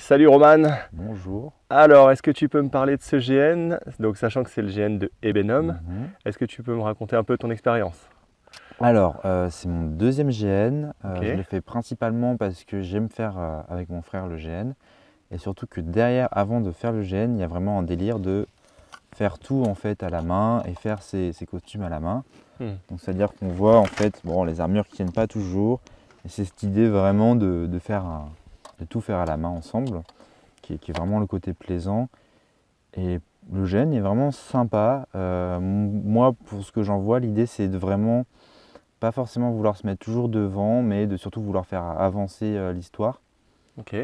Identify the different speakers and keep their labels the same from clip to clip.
Speaker 1: Salut Roman.
Speaker 2: Bonjour.
Speaker 1: Alors, est-ce que tu peux me parler de ce GN? Donc, sachant que c'est le GN de Ebenum, est-ce que tu peux me raconter un peu ton expérience?
Speaker 2: Alors, c'est mon deuxième GN.
Speaker 1: Ok.
Speaker 2: Je le fais principalement parce que j'aime faire avec mon frère le GN. Et surtout que derrière, avant de faire le GN, il y a vraiment un délire de faire tout en fait à la main et faire ses costumes à la main. Donc, c'est-à-dire qu'on voit en fait bon, les armures qui tiennent pas toujours. Et c'est cette idée vraiment de tout faire à la main ensemble, qui est vraiment le côté plaisant. Et le GN est vraiment sympa. Moi, pour ce que j'en vois, l'idée c'est de vraiment pas forcément vouloir se mettre toujours devant, mais de surtout vouloir faire avancer l'histoire.
Speaker 1: Ok.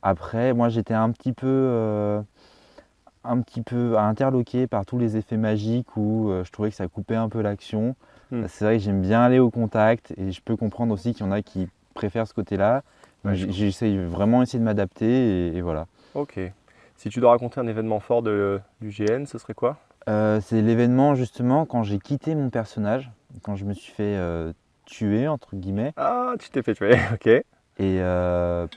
Speaker 2: Après, moi j'étais un petit peu interloqué par tous les effets magiques où je trouvais que ça coupait un peu l'action. C'est vrai que j'aime bien aller au contact et je peux comprendre aussi qu'il y en a qui préfèrent ce côté-là.
Speaker 1: Ouais,
Speaker 2: J'essaye vraiment essayer de m'adapter et voilà.
Speaker 1: Ok. Si tu dois raconter un événement fort du GN, ce serait quoi?
Speaker 2: C'est l'événement justement quand j'ai quitté mon personnage, quand je me suis fait tuer entre guillemets.
Speaker 1: Ah, tu t'es fait tuer, ok.
Speaker 2: Et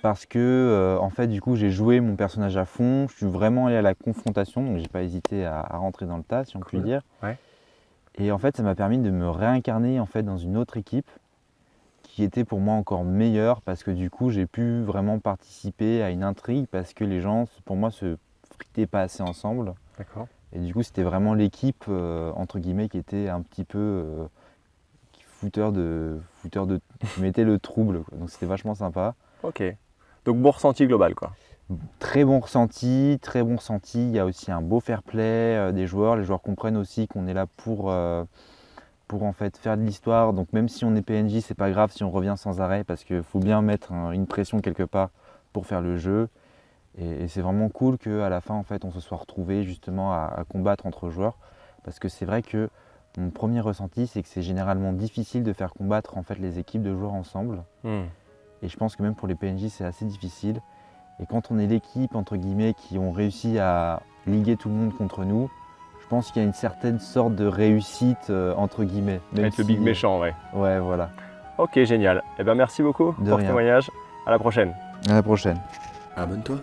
Speaker 2: parce que en fait du coup j'ai joué mon personnage à fond, je suis vraiment allé à la confrontation, donc j'ai pas hésité à rentrer dans le tas si on peut dire.
Speaker 1: Ouais.
Speaker 2: Et en fait ça m'a permis de me réincarner en fait dans une autre équipe qui était pour moi encore meilleure parce que du coup j'ai pu vraiment participer à une intrigue parce que les gens pour moi se fritaient pas assez ensemble.
Speaker 1: D'accord.
Speaker 2: Et du coup c'était vraiment l'équipe entre guillemets qui était un petit peu qui mettait le trouble, quoi. Donc c'était vachement sympa.
Speaker 1: Ok. Donc, bon ressenti global, quoi.
Speaker 2: Très bon ressenti, très bon ressenti. Il y a aussi un beau fair play des joueurs. Les joueurs comprennent aussi qu'on est là pour en fait faire de l'histoire. Donc même si on est PNJ, c'est pas grave si on revient sans arrêt parce qu'il faut bien mettre une pression quelque part pour faire le jeu. Et c'est vraiment cool qu'à la fin en fait on se soit retrouvé justement à combattre entre joueurs. Parce que c'est vrai que mon premier ressenti c'est que c'est généralement difficile de faire combattre en fait les équipes de joueurs ensemble. Et je pense que même pour les PNJ c'est assez difficile. Et quand on est l'équipe, entre guillemets, qui ont réussi à liguer tout le monde contre nous, je pense qu'il y a une certaine sorte de réussite, entre guillemets.
Speaker 1: Être le big méchant, ouais.
Speaker 2: Ouais, voilà.
Speaker 1: Ok, génial. Eh ben, merci beaucoup
Speaker 2: De
Speaker 1: pour ce
Speaker 2: rien.
Speaker 1: témoignage. À la prochaine.
Speaker 2: À la prochaine.
Speaker 3: Abonne-toi.